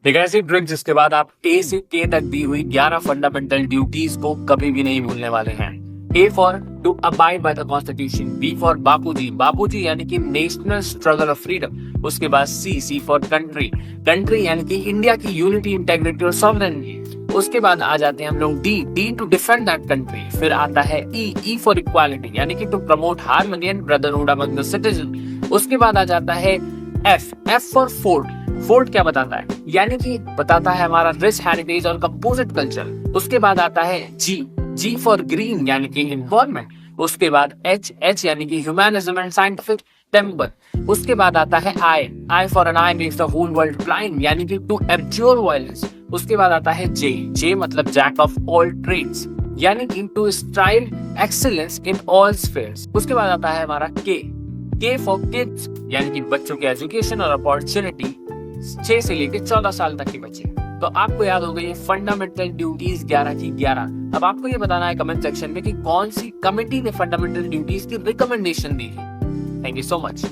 एक ऐसी ड्रिल जिसके बाद आप ए से के तक दी हुई 11 फंडामेंटल ड्यूटीज को कभी भी नहीं भूलने वाले हैं। A for to abide by the constitution, B for Bapuji, Bapuji यानी कि नेशनल स्ट्रगल ऑफ फ्रीडम। उसके बाद सी फॉर कंट्री, कंट्री यानी कि इंडिया की यूनिटी, इंटेग्रिटी और सॉवरेनिटी। उसके बाद आ जाते हैं हम लोग D to defend that country. फिर आता है ई फॉर इक्वालिटी यानी कि to promote harmony and brotherhood among the citizen. उसके बाद आ जाता है एफ फॉर फोर्ट। फोर्ट क्या बताता है? यानी कि बताता है हमारा रिच हेरिटेज और कंपोजिट कल्चर। उसके बाद आता है जी फॉर ग्रीन यानी कि इन्वायरमेंट। उसके बाद एच यानी कि ह्यूमनिज्म एंड साइंटिफिक टेम्पर। उसके बाद आता है I for an I makes the whole world blind यानी कि टू एब्ज्योर वायलेंस। उसके बाद आता है जे मतलब जैक ऑफ ऑल ट्रेड्स यानी कि to strive excellence in all spheres. उसके बाद आता है हमारा के फॉर किड्स यानी कि बच्चों की एजुकेशन और अपॉर्चुनिटी 6 से लेकर 14 साल तक के बच्चे। तो आपको याद हो गई फंडामेंटल ड्यूटीज 11 की 11। अब आपको ये बताना है कमेंट सेक्शन में कि कौन सी कमेटी ने फंडामेंटल ड्यूटीज की रिकमेंडेशन दी है। Thank you so much.